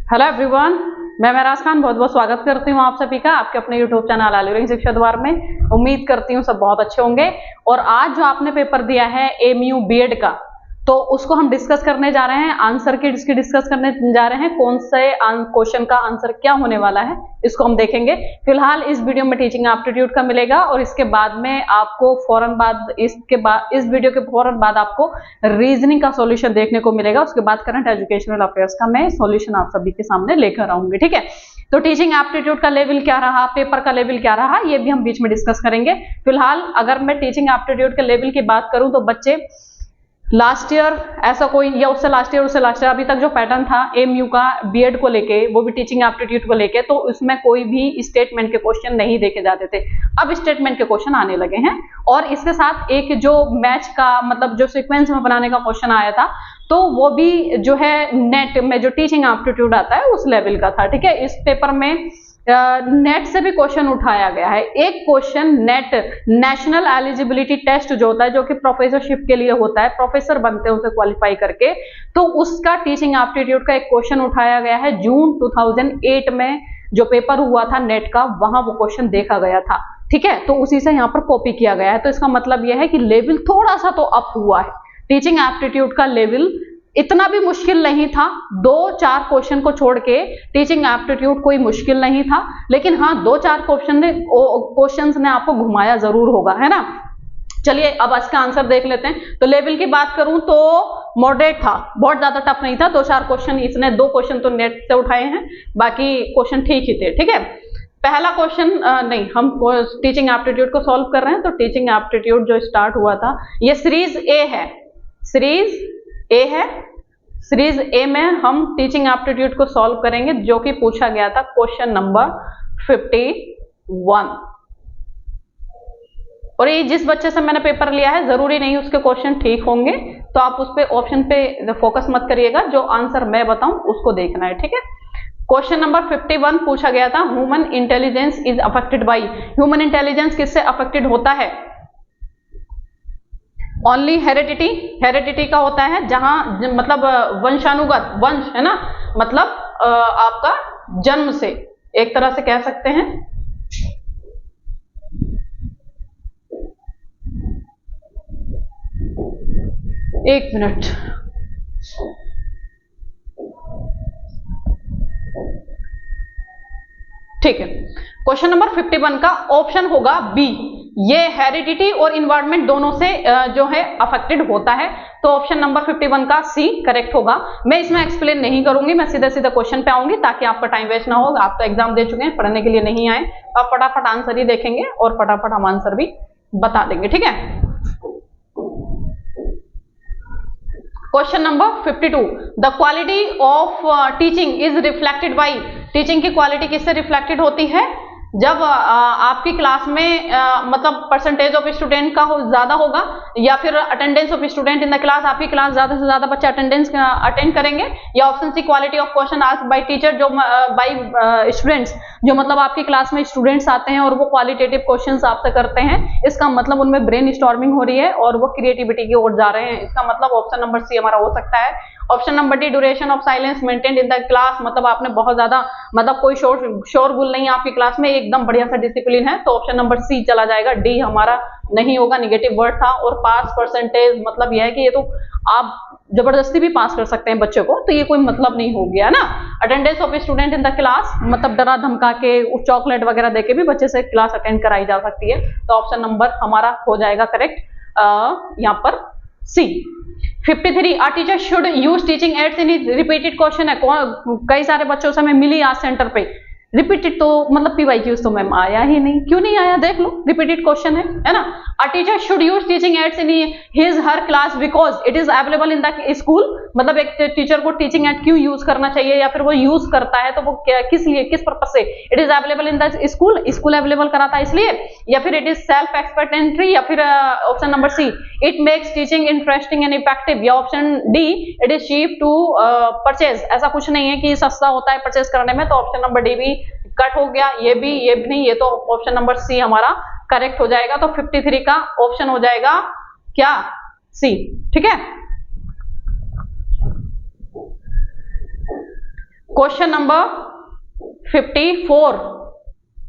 Hello everyone, मैं महराज खान बहुत बहुत स्वागत करती हूँ आप सभी का आपके अपने यूट्यूब चैनल आलूरिंग शिक्षा द्वार में। उम्मीद करती हूँ सब बहुत अच्छे होंगे। और आज जो आपने पेपर दिया है एमयू बीएड का, तो उसको हम डिस्कस करने जा रहे हैं। आंसर की इसकी डिस्कस करने जा रहे हैं, कौन से क्वेश्चन का आंसर क्या होने वाला है इसको हम देखेंगे। फिलहाल इस वीडियो में टीचिंग एप्टीट्यूड का मिलेगा और इसके बाद में आपको फौरन बाद इस वीडियो के फौरन बाद आपको रीजनिंग का सॉल्यूशन देखने को मिलेगा। उसके बाद करंट एजुकेशनल अफेयर्स का मैं सॉल्यूशन आप सभी के सामने लेकर आऊंगी। ठीक है, तो टीचिंग एप्टीट्यूड का लेवल क्या रहा, पेपर का लेवल क्या रहा, ये भी हम बीच में डिस्कस करेंगे। फिलहाल अगर मैं टीचिंग एप्टीट्यूड के लेवल की बात करूं तो बच्चे लास्ट ईयर ऐसा कोई या उससे लास्ट ईयर अभी तक जो पैटर्न था एमयू का बीएड को लेके, वो भी टीचिंग एप्टीट्यूड को लेके, तो उसमें कोई भी स्टेटमेंट के क्वेश्चन नहीं देखे जाते थे। अब स्टेटमेंट के क्वेश्चन आने लगे हैं और इसके साथ एक जो मैच का मतलब जो सीक्वेंस में बनाने का क्वेश्चन आया था, तो वो भी जो है नेट में जो टीचिंग एप्टीट्यूड आता है उस लेवल का था। ठीक है, इस पेपर में नेट से भी क्वेश्चन उठाया गया है। एक question NET national eligibility test जो होता है, जो कि प्रोफेसरशिप के लिए होता है, प्रोफेसर बनते हैं उसे क्वालिफाई करके, तो उसका टीचिंग एप्टीट्यूड का एक क्वेश्चन उठाया गया है। जून 2008 में जो पेपर हुआ था नेट का, वहां वो क्वेश्चन देखा गया था। ठीक है, तो उसी से यहाँ पर कॉपी किया गया है। तो इसका मतलब यह है कि लेवल थोड़ा सा तो अप हुआ है। टीचिंग एप्टीट्यूड का लेवल इतना भी मुश्किल नहीं था, 2-4 क्वेश्चन को छोड़ के टीचिंग एप्टीट्यूड कोई मुश्किल नहीं था, लेकिन हाँ 2-4 क्वेश्चंस ने आपको घुमाया जरूर होगा, है ना। चलिए अब इसका आंसर देख लेते हैं। तो लेवल की बात करूं तो मॉडरेट था, बहुत ज्यादा टफ नहीं था। 2-4 क्वेश्चन, इसने 2 क्वेश्चन तो नेट से उठाए हैं, बाकी क्वेश्चन ठीक ही थे। ठीक है, पहला क्वेश्चन नहीं, हम टीचिंग एप्टीट्यूड को सॉल्व कर रहे हैं। तो टीचिंग एप्टीट्यूड जो स्टार्ट हुआ था, ये सीरीज ए है, सीरीज ए है। सीरीज ए में हम टीचिंग एप्टीट्यूड को सॉल्व करेंगे, जो कि पूछा गया था क्वेश्चन नंबर 51। और ये जिस बच्चे से मैंने पेपर लिया है, जरूरी नहीं उसके क्वेश्चन ठीक होंगे, तो आप उस पे ऑप्शन पे फोकस मत करिएगा, जो आंसर मैं बताऊं उसको देखना है। ठीक है, क्वेश्चन नंबर 51 पूछा गया था, human intelligence is affected by. Human intelligence किससे अफेक्टेड होता है? ओनली हेरिडिटी, हेरिडिटी का होता है, जहां मतलब वंशानुगत, वंश है ना, मतलब आपका जन्म से, एक तरह से कह सकते हैं। एक मिनट, ठीक है। क्वेश्चन नंबर 51 का ऑप्शन होगा बी, ये हेरिडिटी और इन्वायरमेंट दोनों से जो है अफेक्टेड होता है। तो ऑप्शन नंबर 51 का सी करेक्ट होगा। मैं इसमें एक्सप्लेन नहीं करूंगी, मैं सीधे सीधे क्वेश्चन पे आऊंगी ताकि आपका टाइम वेस्ट ना हो। आप तो एग्जाम दे चुके हैं, पढ़ने के लिए नहीं आए, तो आप फटाफट आंसर ही देखेंगे और फटाफट हम आंसर भी बता देंगे। ठीक है, question number 52, the quality of teaching is reflected by. Teaching की क्वालिटी किससे रिफ्लेक्टेड होती है? जब आपकी क्लास में मतलब परसेंटेज ऑफ स्टूडेंट का ज्यादा होगा, या फिर attendance of student in the class, आपकी क्लास ज्यादा से ज्यादा बच्चे अटेंड करेंगे, या option C quality of question asked by teacher, जो बाय स्टूडेंट्स, जो मतलब आपकी क्लास में स्टूडेंट्स आते हैं और वो क्वालिटेटिव क्वेश्चंस आपसे करते हैं, इसका मतलब उनमें ब्रेन स्टॉर्मिंग हो रही है और वो क्रिएटिविटी की ओर जा रहे हैं। इसका मतलब ऑप्शन नंबर सी हमारा हो सकता है। Option number D, duration of silence maintained in the class, मतलब आपने बहुत ज्यादा मतलब कोई शोरगुल नहीं है आपकी क्लास में, एकदम बढ़िया सा डिसिप्लिन है, तो ऑप्शन नंबर सी चला जाएगा। डी हमारा नहीं होगा, निगेटिव वर्ड था। और पास परसेंटेज मतलब यह है कि ये तो आप जबरदस्ती भी पास कर सकते हैं बच्चे को, तो ये कोई मतलब नहीं हो गया ना। Attendance of student in the class, मतलब डरा धमका के चॉकलेट वगैरह देके भी बच्चे से क्लास अटेंड कराई जा सकती है, तो ऑप्शन नंबर हमारा हो जाएगा करेक्ट यहाँ पर सी। 53, a teacher should use teaching ads in repeated question है। कई सारे बच्चों से मैं मिली आज सेंटर पे, रिपीटेड तो मतलब पीवाईक्यूज तो मैम आया ही नहीं, क्यों नहीं आया देख लो, रिपीटेड क्वेश्चन है ना। A teacher should use teaching ads in his her class because it is available in the school, मतलब एक टीचर को टीचिंग एड क्यों यूज करना चाहिए, या फिर वो यूज करता है तो वो किस लिए, किस पर्पज से। It is available in the school, school available कराता है इसलिए, या फिर इट इज सेल्फ एक्सपेक्टेंट्री, या फिर option number C, it makes teaching interesting and effective, या option D, it is cheap to purchase. ऐसा कुछ नहीं है कि सस्ता होता है परचेज करने में, तो ऑप्शन नंबर डी भी कट हो गया, ये भी नहीं, ये तो ऑप्शन नंबर सी हमारा करेक्ट हो जाएगा। तो 53 का ऑप्शन हो जाएगा क्या? सी। ठीक है, क्वेश्चन नंबर 54,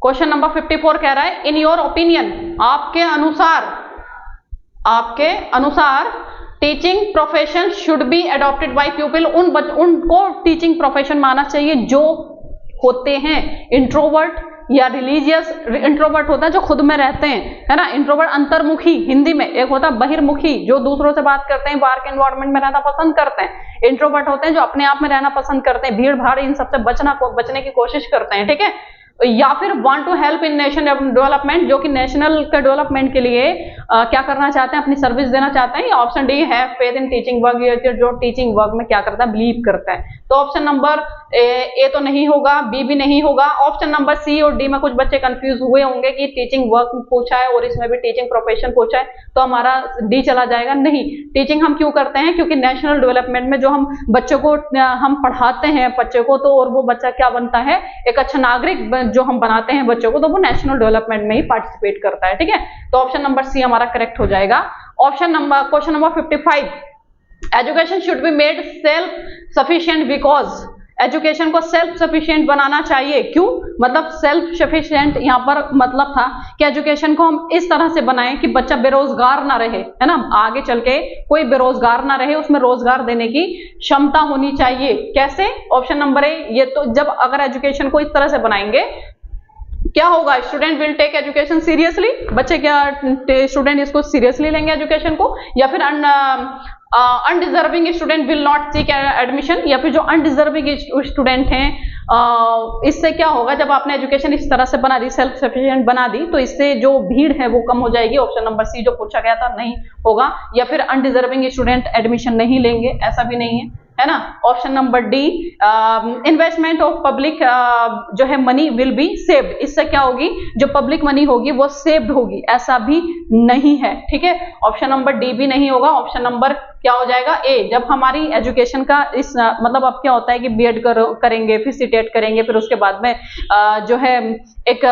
क्वेश्चन नंबर 54 कह रहा है इन योर ओपिनियन, आपके अनुसार teaching profession should be adopted by people, उनको टीचिंग प्रोफेशन मानना चाहिए जो होते हैं इंट्रोवर्ट या रिलीजियस। इंट्रोवर्ट होता है जो खुद में रहते हैं, है ना, इंट्रोवर्ट अंतर्मुखी हिंदी में, एक होता है बहिर्मुखी जो दूसरों से बात करते हैं, बाहर के एनवायरनमेंट में रहना पसंद करते हैं। इंट्रोवर्ट होते हैं जो अपने आप में रहना पसंद करते हैं, भीड़ भाड़ इन सबसे बचने की कोशिश करते हैं, ठीक है। या फिर want to help in nation development, जो कि नेशनल के डेवलपमेंट के लिए क्या करना चाहते हैं, अपनी सर्विस देना चाहते हैं। ऑप्शन डी है फेथ इन टीचिंग वर्क, जो टीचिंग वर्क में क्या करता है, बिलीव करता है। तो ऑप्शन नंबर ए तो नहीं होगा, बी भी नहीं होगा। ऑप्शन नंबर सी और डी में कुछ बच्चे कंफ्यूज हुए होंगे कि टीचिंग वर्क पूछा है और इसमें भी टीचिंग प्रोफेशन पूछा है, तो हमारा डी चला जाएगा। नहीं, टीचिंग हम क्यों करते हैं, क्योंकि नेशनल डेवलपमेंट में जो हम बच्चों को हम पढ़ाते हैं बच्चों को, तो और वो बच्चा क्या बनता है, एक अच्छा नागरिक जो हम बनाते हैं बच्चों को, तो वो नेशनल डेवलपमेंट में ही पार्टिसिपेट करता है, ठीक है। तो ऑप्शन नंबर सी हमारा करेक्ट हो जाएगा। Question number 55, education should be made self sufficient because, education को सेल्फ सफिशिएंट बनाना चाहिए। क्यों, मतलब सेल्फ सफिशिएंट यहाँ पर मतलब था कि एजुकेशन को हम इस तरह से बनाएं कि बच्चा बेरोजगार ना रहे, है ना, आगे चल के कोई बेरोजगार ना रहे, उसमें रोजगार देने की क्षमता होनी चाहिए। कैसे, ऑप्शन नंबर ए, ये तो जब अगर एजुकेशन को इस तरह से बनाएंगे क्या होगा, student will take education seriously, बच्चे क्या स्टूडेंट इसको सीरियसली लेंगे एजुकेशन को, या फिर undeserving student will not seek admission, या फिर जो अनडिजर्विंग स्टूडेंट हैं इससे क्या होगा, जब आपने एजुकेशन इस तरह से बना दी, सेल्फ सफिशिएंट बना दी, तो इससे जो भीड़ है वो कम हो जाएगी। ऑप्शन नंबर सी जो पूछा गया था नहीं होगा, या फिर अनडिजर्विंग स्टूडेंट एडमिशन नहीं लेंगे, ऐसा भी नहीं है ना। Option number D, investment of public जो है मनी विल बी सेव्ड, इससे क्या होगी, जो पब्लिक मनी होगी वो सेव्ड होगी, ऐसा भी नहीं है, ठीक है। ऑप्शन नंबर डी भी नहीं होगा। ऑप्शन नंबर क्या हो जाएगा, ए, जब हमारी एजुकेशन का इस मतलब अब क्या होता है कि बीएड करेंगे, फिर सीटेट करेंगे, फिर उसके बाद में जो है एक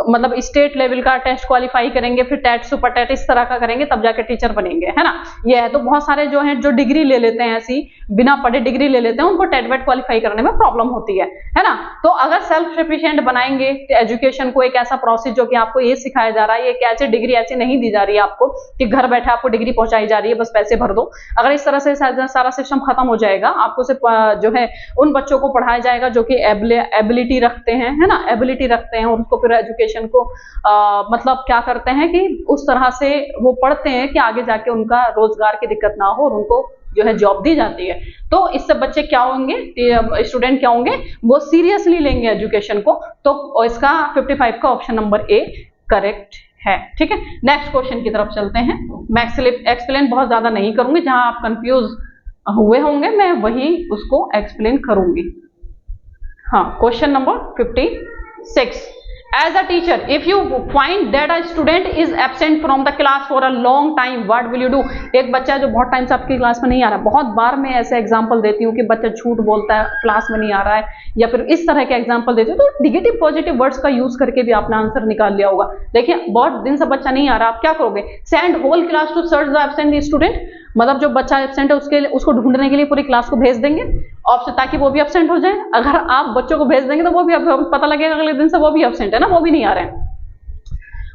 मतलब स्टेट लेवल का टेस्ट क्वालिफाई करेंगे, फिर टेट सुपर टेट इस तरह का करेंगे, तब जाके टीचर बनेंगे, है ना। ये है, तो बहुत सारे जो है जो डिग्री ले लेते हैं, ऐसी बिना पढ़े डिग्री ले लेते हैं, उनको टेट वेट क्वालिफाई करने में प्रॉब्लम होती है ना। तो अगर सेल्फ सफिशिएंट बनाएंगे एजुकेशन को, एक ऐसा प्रोसेस जो कि आपको ये सिखाया जा रहा है, ये ऐसी डिग्री ऐसी नहीं दी जा रही है आपको कि घर बैठे आपको डिग्री पहुंचाई जा रही है, बस पैसे भर दो। अगर इस तरह से सारा सिस्टम खत्म हो जाएगा, आपको सिर्फ जो है उन बच्चों को पढ़ाया जाएगा जो कि एबिलिटी रखते हैं, है ना, एबिलिटी रखते हैं, और उसको फिर एजुकेशन को मतलब क्या करते हैं कि उस तरह से वो पढ़ते हैं कि आगे जाके उनका रोजगार की दिक्कत ना हो और उनको जो है जॉब दी जाती है। तो इससे बच्चे क्या होंगे, स्टूडेंट क्या होंगे, वो सीरियसली लेंगे एजुकेशन को। तो इसका 55 का ऑप्शन नंबर ए करेक्ट है, ठीक है। नेक्स्ट क्वेश्चन की तरफ चलते हैं। मैं एक्सप्लेन बहुत ज्यादा नहीं करूंगी, जहां आप कंफ्यूज हुए होंगे मैं वही उसको एक्सप्लेन करूंगी। हाँ, question number 56, as a teacher if you find that a student is absent from the class for a long time what will you do, एक बच्चा जो बहुत टाइम से आपकी क्लास में नहीं आ रहा, बहुत बार मैं ऐसे एग्जांपल देती हूँ कि बच्चा झूठ बोलता है, क्लास में नहीं आ रहा है, या फिर इस तरह के एग्जांपल देती हूँ, तो नेगेटिव पॉजिटिव वर्ड्स का यूज करके भी आपने आंसर निकाल लिया होगा। देखिए, बहुत दिन से बच्चा नहीं आ रहा, आप क्या करोगे, send whole class to search the absent student, मतलब जो बच्चा एब्सेंट है उसको ढूंढने के लिए पूरी क्लास को भेज देंगे ऑप्शन, ताकि वो भी एब्सेंट हो जाए। अगर आप बच्चों को भेज देंगे तो वो भी पता लगेगा अगले दिन से वो भी एब्सेंट है ना, वो भी नहीं आ रहे हैं।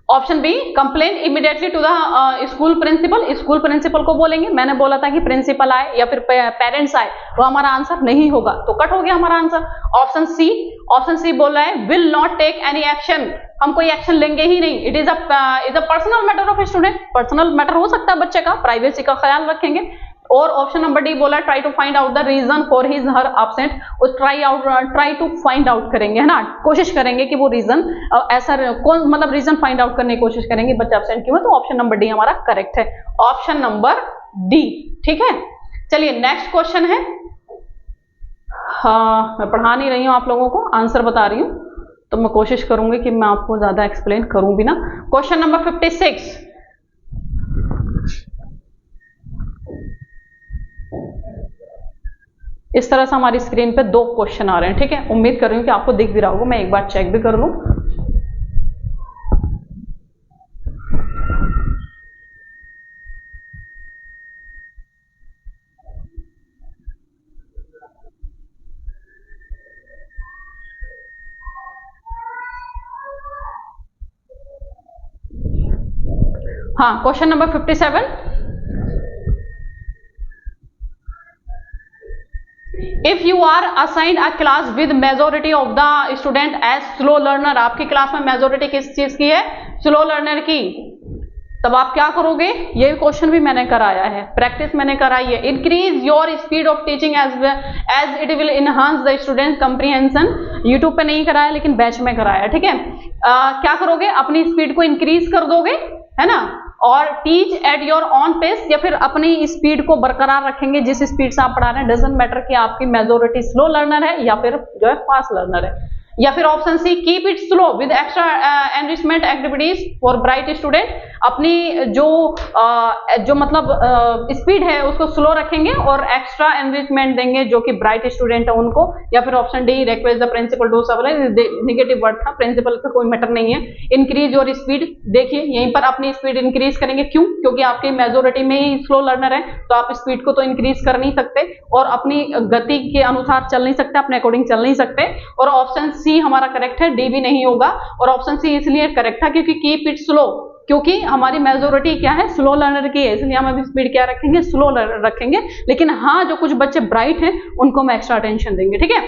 Option B, complain immediately to the school principal, school principal को बोलेंगे। मैंने बोला था कि प्रिंसिपल आए या फिर पेरेंट्स आए, वो हमारा आंसर नहीं होगा, तो कट हो गया हमारा आंसर। ऑप्शन सी बोल रहा है will not take any action, हम कोई एक्शन लेंगे ही नहीं। It is a personal matter of student, personal matter हो सकता है बच्चे का, प्राइवेसी का ख्याल रखेंगे। और ऑप्शन नंबर डी बोला try to find out the reason for his her absent, उस ट्राई टू फाइंड आउट करेंगे, है ना, कोशिश करेंगे कि वो रीजन ऐसा कौन, मतलब रीजन फाइंड आउट करने की कोशिश करेंगे बच्चा एब्सेंट क्यों है। तो ऑप्शन नंबर डी हमारा करेक्ट है, ऑप्शन नंबर डी, ठीक है। चलिए नेक्स्ट क्वेश्चन है। हाँ, मैं पढ़ा नहीं रही हूँ आप लोगों को, आंसर बता रही हूँ, तो मैं कोशिश करूंगी कि मैं आपको ज्यादा एक्सप्लेन करूं भी ना। क्वेश्चन नंबर 56, इस तरह से हमारी स्क्रीन पे 2 क्वेश्चन आ रहे हैं, ठीक है। उम्मीद कर रही हूँ कि आपको दिख भी रहा होगा, मैं एक बार चेक भी कर लूं। हाँ, question number 57, if you are assigned a class with majority of the student as slow learner, आपकी क्लास में मेजोरिटी किस चीज की है? स्लो लर्नर की, तब आप क्या करोगे? ये क्वेश्चन भी मैंने कराया है, प्रैक्टिस मैंने कराई है। Increase your speed of teaching as it will enhance the student comprehension. YouTube पे नहीं कराया लेकिन बैच में कराया, ठीक है। क्या करोगे? अपनी स्पीड को इंक्रीज कर दोगे, है ना, और teach at your own pace, या फिर अपनी स्पीड को बरकरार रखेंगे जिस स्पीड से आप पढ़ा रहे हैं। डजंट मैटर कि आपकी मेजोरिटी स्लो लर्नर है या फिर जो है फास्ट लर्नर है। या फिर option C, keep it slow with extra enrichment activities for bright student. अपनी जो मतलब स्पीड है उसको स्लो रखेंगे और एक्स्ट्रा एनरिचमेंट देंगे जो कि ब्राइट स्टूडेंट है उनको। या फिर option D, request the principal to supply, negative word था, प्रिंसिपल का कोई मैटर नहीं है। इंक्रीज योर स्पीड, देखिए यहीं पर अपनी स्पीड इंक्रीज करेंगे, क्यों? क्योंकि आपकी मेजोरिटी में ही स्लो लर्नर है, तो आप स्पीड को तो इंक्रीज कर नहीं सकते और अपनी गति के अनुसार चल नहीं सकते, अपने अकॉर्डिंग चल नहीं सकते। और ऑप्शन सी हमारा करेक्ट है, डी भी नहीं होगा। और ऑप्शन सी इसलिए करेक्ट था क्योंकि कीप इट स्लो, क्योंकि हमारी मेजोरिटी क्या है? स्लो लर्नर की है, इसलिए हम अभी स्पीड क्या रखेंगे? स्लो रखेंगे। लेकिन हाँ, जो कुछ बच्चे ब्राइट हैं उनको हम एक्स्ट्रा अटेंशन देंगे, ठीक है,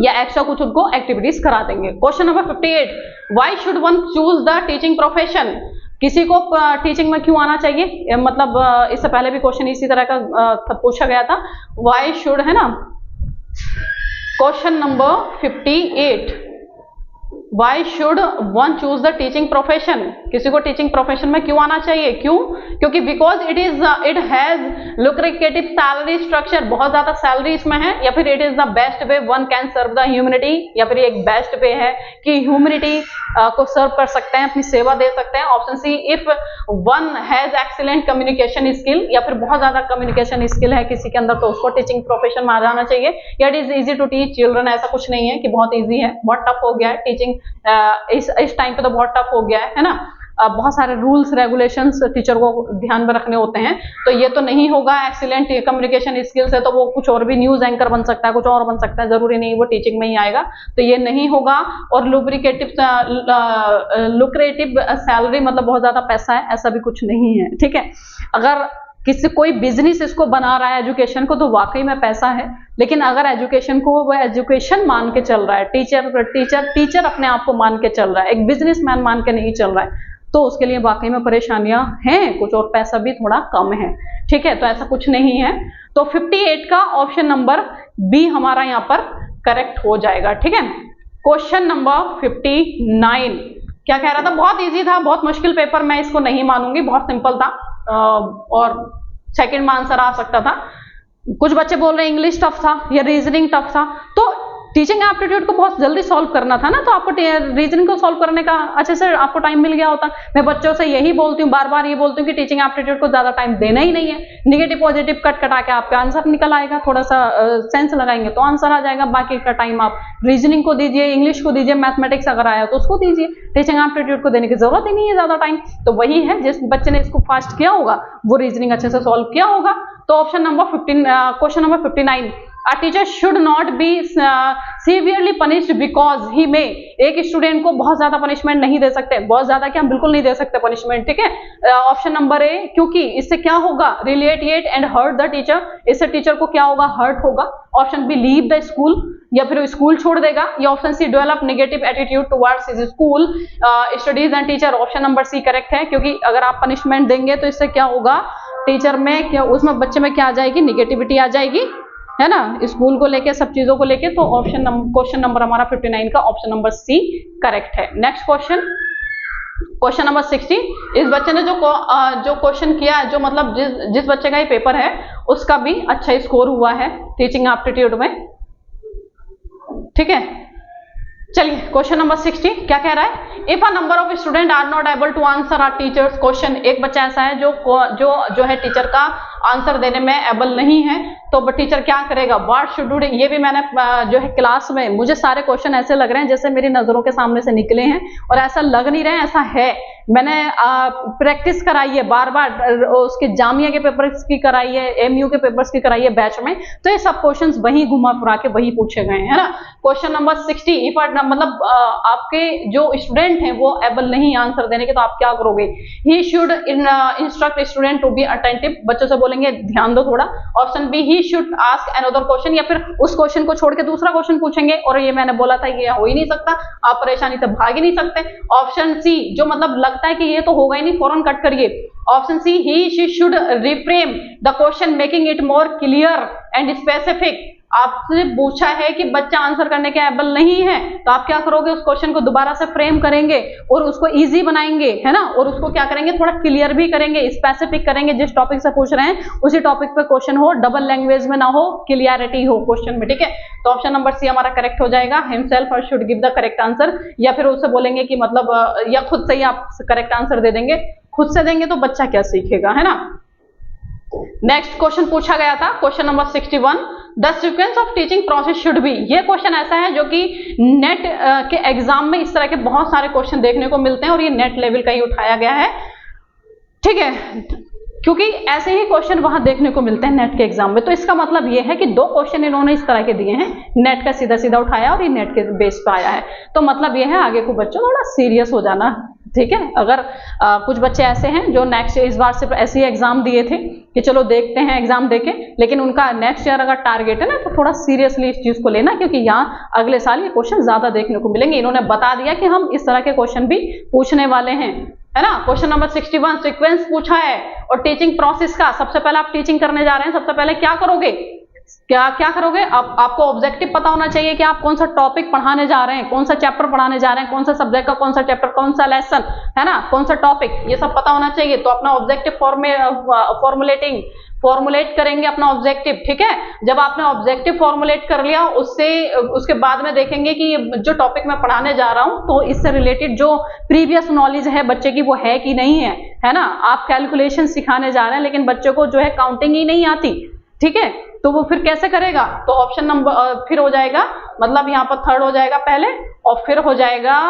या एक्स्ट्रा कुछ उनको एक्टिविटीज करा देंगे। Question number 58, why should one choose the teaching profession? किसी को टीचिंग में क्यों आना चाहिए? मतलब इससे पहले भी क्वेश्चन इसी तरह का पूछा गया था, व्हाई शुड, है ना। Question number 58, Why should one choose the teaching profession? किसी को टीचिंग प्रोफेशन में क्यों आना चाहिए? क्यों? क्योंकि because it has lucrative salary structure, बहुत ज्यादा सैलरी इसमें है। या फिर it is the best way one can serve the humanity, या फिर एक बेस्ट वे है कि ह्यूमनिटी को सर्व कर सकते हैं, अपनी सेवा दे सकते हैं। Option C, if one has excellent communication skill, या फिर बहुत ज्यादा कम्युनिकेशन स्किल है किसी के अंदर तो उसको टीचिंग प्रोफेशन में आ जाना चाहिए। या it is easy to teach children, ऐसा कुछ नहीं है कि बहुत ईजी है, बहुत टफ हो गया है टीचिंग। इस टाइम पे तो बहुत टफ हो गया है ना। बहुत सारे रूल्स रेगुलेशंस टीचर को ध्यान में रखने होते हैं, तो ये तो नहीं होगा। एक्सीलेंट कम्युनिकेशन स्किल्स है तो वो कुछ और भी, न्यूज एंकर बन सकता है, कुछ और बन सकता है, जरूरी नहीं वो टीचिंग में ही आएगा, तो ये नहीं होगा। और लुक्रेटिव सैलरी मतलब बहुत ज्यादा पैसा है, ऐसा भी कुछ नहीं है, ठीक है। अगर किसी कोई बिजनेस इसको बना रहा है एजुकेशन को तो वाकई में पैसा है, लेकिन अगर एजुकेशन को वो एजुकेशन मान के चल रहा है, टीचर अपने आप को मान के चल रहा है, एक बिजनेसमैन मान के नहीं चल रहा है, तो उसके लिए वाकई में परेशानियां हैं कुछ, और पैसा भी थोड़ा कम है, ठीक है। तो ऐसा कुछ नहीं है। तो 58 का ऑप्शन नंबर बी हमारा यहाँ पर करेक्ट हो जाएगा, ठीक है। क्वेश्चन नंबर 59 क्या कह रहा था? बहुत इजी था, बहुत मुश्किल पेपर मैं इसको नहीं मानूंगी, बहुत सिंपल था और सेकंड में आंसर आ सकता था। कुछ बच्चे बोल रहे हैं इंग्लिश टफ था या रीजनिंग टफ था, तो टीचिंग एप्टीट्यूड को बहुत जल्दी सॉल्व करना था ना, तो आपको रीजनिंग को सॉल्व करने का अच्छे से आपको टाइम मिल गया होता। मैं बच्चों से यही बोलती हूँ, बार बार ये बोलती हूँ कि टीचिंग एप्टीट्यूड को ज्यादा टाइम देना ही नहीं है। निगेटिव पॉजिटिव कट कटा के आपका आंसर निकल आएगा, थोड़ा सा सेंस लगाएंगे तो आंसर आ जाएगा। बाकी का टाइम आप रीजनिंग को दीजिए, इंग्लिश को दीजिए, मैथमेटिक्स अगर आया तो उसको दीजिए, टीचिंग एप्टीट्यूड को देने की जरूरत ही नहीं है ज्यादा टाइम। तो वही है, जिस बच्चे ने इसको फास्ट किया होगा वो रीजनिंग अच्छे से सॉल्व किया होगा। तो option number 15, question number 59, A teacher should not be severely punished because he may, एक स्टूडेंट को बहुत ज्यादा पनिशमेंट नहीं दे सकते, बहुत ज्यादा क्या, बिल्कुल नहीं दे सकते पनिशमेंट, ठीक है। ऑप्शन नंबर ए, क्योंकि इससे क्या होगा? Retaliate and hurt the teacher, इससे टीचर को क्या होगा? हर्ट होगा। Option B, leave the school, या फिर स्कूल छोड़ देगा। या option C, develop negative attitude towards his school studies and teacher. Option number C correct है, क्योंकि अगर आप पनिशमेंट देंगे तो इससे क्या होगा? टीचर में क्या, उसमें बच्चे में क्या आ जाएगी? निगेटिविटी आ जाएगी, है ना, स्कूल को लेके, सब चीजों को लेके। तो क्वेश्चन नंबर हमारा 59 का ऑप्शन नंबर सी करेक्ट है। नेक्स्ट क्वेश्चन, क्वेश्चन नंबर 60, इस बच्चे ने जो क्वेश्चन किया, जो मतलब जिस बच्चे का ये पेपर है उसका भी अच्छा स्कोर हुआ है टीचिंग एप्टीट्यूड में, ठीक है। चलिए क्वेश्चन नंबर 60 क्या कह रहा है? If a number of student are not able to answer a teacher's question, एक बच्चा ऐसा है जो है टीचर का आंसर देने में एबल नहीं है, तो टीचर क्या करेगा, व्हाट शुड डू। ये भी मैंने जो है क्लास में, मुझे सारे क्वेश्चन ऐसे लग रहे हैं जैसे मेरी नजरों के सामने से निकले हैं, और ऐसा लग नहीं रहे हैं, ऐसा है। मैंने प्रैक्टिस कराई है बार बार, उसके जामिया के पेपर्स की कराई है, एमयू के पेपर्स की कराई है बैच में, तो ये सब क्वेश्चंस वही घुमा फिरा के वही पूछे गए हैं, है ना। क्वेश्चन नंबर 60, इफ मतलब आपके जो स्टूडेंट हैं वो एबल नहीं आंसर देने के, तो आप क्या करोगे। He should instruct student to be attentive, बच्चों से बोलेंगे ध्यान दो थोड़ा। Option B, he should ask another question, या फिर उस क्वेश्चन को छोड़ के दूसरा क्वेश्चन पूछेंगे, और ये मैंने बोला था ये हो ही नहीं सकता, आप परेशानी से भाग ही नहीं सकते। ऑप्शन सी, जो मतलब लगता है कि ये तो होगा ही नहीं, फौरन कट करिए। Option C, he she should reframe the question making it more clear and specific. आपसे पूछा है कि बच्चा आंसर करने के एबल नहीं है, तो आप क्या करोगे, उस क्वेश्चन को दोबारा से फ्रेम करेंगे और उसको इजी बनाएंगे, है ना, और उसको क्या करेंगे, थोड़ा क्लियर भी करेंगे, स्पेसिफिक करेंगे। जिस टॉपिक से पूछ रहे हैं उसी टॉपिक पे क्वेश्चन हो, डबल लैंग्वेज में ना हो, क्लियरिटी हो क्वेश्चन में, ठीक है। तो ऑप्शन नंबर सी हमारा करेक्ट हो जाएगा, हिमसेल्फ और should give the correct answer, या फिर उससे बोलेंगे कि मतलब या खुद से ही आप करेक्ट आंसर दे देंगे। खुद से देंगे तो बच्चा क्या सीखेगा, है ना। नेक्स्ट क्वेश्चन पूछा गया था, question number 61, the sequence of teaching process should be. ये क्वेश्चन ऐसा है जो कि नेट के एग्जाम में इस तरह के बहुत सारे क्वेश्चन देखने को मिलते हैं, और ये नेट लेवल का ही उठाया गया है, ठीक है, क्योंकि ऐसे ही क्वेश्चन वहां देखने को मिलते हैं नेट के एग्जाम में। तो इसका मतलब ये है कि 2 क्वेश्चन इन्होंने इस तरह के दिए हैं, नेट का सीधा सीधा उठाया और ये नेट के बेस पे आया है। तो मतलब ये है आगे को बच्चों थोड़ा सीरियस हो जाना, ठीक है। अगर कुछ बच्चे ऐसे हैं जो नेक्स्ट इस बार सिर्फ ऐसे ही एग्जाम दिए थे कि चलो देखते हैं एग्जाम देके, लेकिन उनका नेक्स्ट ईयर अगर टारगेट है ना, तो थोड़ा सीरियसली इस चीज को लेना, क्योंकि यहाँ अगले साल ये क्वेश्चन ज्यादा देखने को मिलेंगे। इन्होंने बता दिया कि हम इस तरह के क्वेश्चन भी पूछने वाले हैं, है ना। क्वेश्चन नंबर 61 सीक्वेंस पूछा है, और टीचिंग प्रोसेस का, सबसे पहले आप टीचिंग करने जा रहे हैं, सबसे पहले क्या करोगे, क्या करोगे, आपको ऑब्जेक्टिव पता होना चाहिए कि आप कौन सा टॉपिक पढ़ाने जा रहे हैं, कौन सा चैप्टर पढ़ाने जा रहे हैं, कौन सा सब्जेक्ट का कौन सा चैप्टर, कौन सा लेसन, है ना, कौन सा टॉपिक, ये सब पता होना चाहिए। तो अपना ऑब्जेक्टिव फॉर्मुलेट करेंगे अपना ऑब्जेक्टिव, ठीक है। जब आपने ऑब्जेक्टिव फॉर्मुलेट कर लिया, उसके बाद में देखेंगे कि जो टॉपिक मैं पढ़ाने जा रहा हूं, तो इससे रिलेटेड जो प्रीवियस नॉलेज है बच्चे की वो है कि नहीं है ना। आप कैलकुलेशन सिखाने जा रहे हैं, लेकिन बच्चे को जो है काउंटिंग ही नहीं आती, ठीक है, तो वो फिर कैसे करेगा। तो ऑप्शन नंबर फिर हो जाएगा, मतलब यहाँ पर 3rd हो जाएगा पहले, और फिर हो जाएगा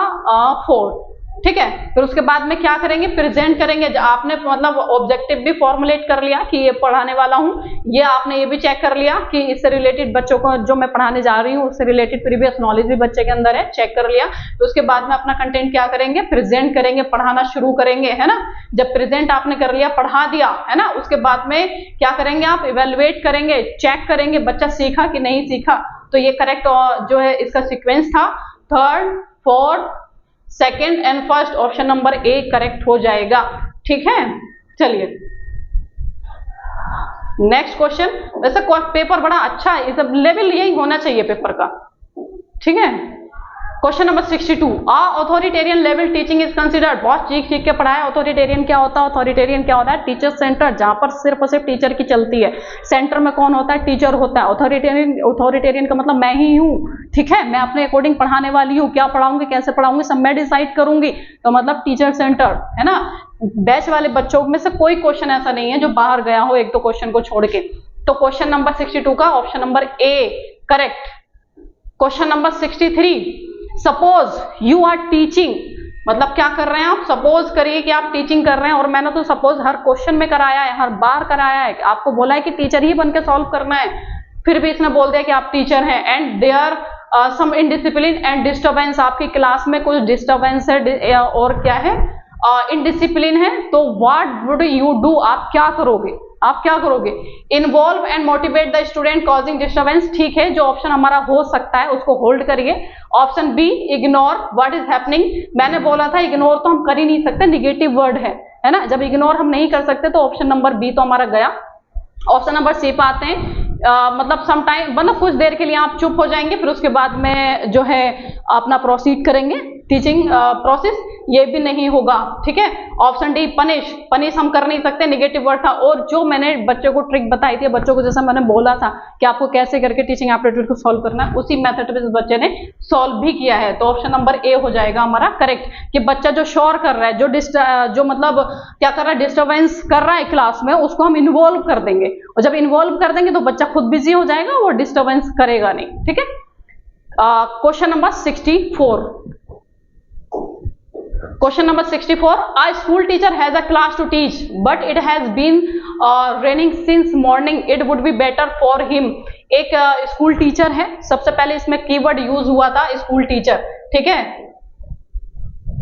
4th, ठीक है। फिर उसके बाद में क्या करेंगे, प्रेजेंट करेंगे। आपने मतलब ऑब्जेक्टिव भी फॉर्मुलेट कर लिया कि ये पढ़ाने वाला हूँ, ये आपने ये भी चेक कर लिया कि इससे रिलेटेड बच्चों को जो मैं पढ़ाने जा रही हूँ उससे रिलेटेड प्रीवियस नॉलेज भी बच्चे के अंदर है, चेक कर लिया। तो उसके बाद में अपना कंटेंट क्या करेंगे, प्रेजेंट करेंगे, पढ़ाना शुरू करेंगे, है ना। जब प्रेजेंट आपने कर लिया, पढ़ा दिया, है ना, उसके बाद में क्या करेंगे, आप इवेलुएट करेंगे, चेक करेंगे बच्चा सीखा कि नहीं सीखा। तो ये करेक्ट जो है इसका सीक्वेंस था, 3rd, 4th, 2nd and 1st, option number A correct हो जाएगा, ठीक है। चलिए नेक्स्ट क्वेश्चन। वैसे पेपर बड़ा अच्छा है, इस लेवल यही होना चाहिए पेपर का, ठीक है। Question number 62, authoritarian level teaching is considered. बहुत चीख के पढ़ा है। ऑथोरिटेरियन क्या होता है, ऑथोरिटेरियन क्या होता है, टीचर सेंटर, जहां पर सिर्फ और सिर्फ टीचर की चलती है। सेंटर में कौन होता है, टीचर होता है। ऑथोरिटेरियन का मतलब मैं ही हूँ, ठीक है, मैं अपने अकॉर्डिंग पढ़ाने वाली हूँ, क्या पढ़ाऊंगी कैसे पढ़ाऊंगी सब मैं डिसाइड करूंगी, तो मतलब टीचर सेंटर, है ना। बैच वाले बच्चों में से कोई क्वेश्चन ऐसा नहीं है जो बाहर गया हो 1-2 क्वेश्चन को छोड़ के। तो क्वेश्चन नंबर 62 का option number A correct. Question number 63, suppose you are teaching, मतलब क्या कर रहे हैं आप, सपोज करिए कि आप टीचिंग कर रहे हैं, और मैंने तो सपोज हर क्वेश्चन में कराया है, हर बार कराया है, आपको बोला है कि टीचर ही बन के सॉल्व करना है, फिर भी इसने बोल दिया कि आप टीचर हैं, and there some indiscipline and disturbance, आपकी क्लास में कुछ डिस्टर्बेंस है और क्या है, इनडिसिप्लिन है, तो व्हाट वुड यू डू, आप क्या करोगे, आप क्या करोगे। Involve and motivate the student causing disturbance, ठीक है, जो ऑप्शन हमारा हो सकता है उसको होल्ड करिए। Option B, ignore what is happening, मैंने बोला था इग्नोर तो हम कर ही नहीं सकते, निगेटिव वर्ड है ना, जब इग्नोर हम नहीं कर सकते तो ऑप्शन नंबर बी तो हमारा गया। ऑप्शन नंबर सी पे आते हैं, मतलब सम टाइम, मतलब कुछ देर के लिए आप चुप हो जाएंगे, फिर उसके बाद में जो है अपना प्रोसीड करेंगे, टीचिंग प्रोसेस, ये भी नहीं होगा। ठीक है, ऑप्शन डी पनिश हम कर नहीं सकते, नेगेटिव वर्ड था। और जो मैंने बच्चों को ट्रिक बताई थी, बच्चों को जैसा मैंने बोला था कि आपको कैसे करके टीचिंग एप्टीट्यूड को सॉल्व करना है, उसी मेथड पे बच्चे ने सॉल्व भी किया है। तो ऑप्शन नंबर ए हो जाएगा हमारा करेक्ट, कि बच्चा जो शोर कर रहा है, जो मतलब क्या कर रहा है, डिस्टर्बेंस कर रहा है क्लास में, उसको हम इन्वॉल्व कर देंगे, और जब इन्वॉल्व कर देंगे तो बच्चा खुद बिजी हो जाएगा, वो डिस्टर्बेंस करेगा नहीं। ठीक है, question number 64। Question number 64. A school teacher has a class to teach, but it has been raining since morning. It would be better for him. एक स्कूल टीचर है, सबसे पहले इसमें कीवर्ड यूज हुआ था स्कूल टीचर। ठीक है,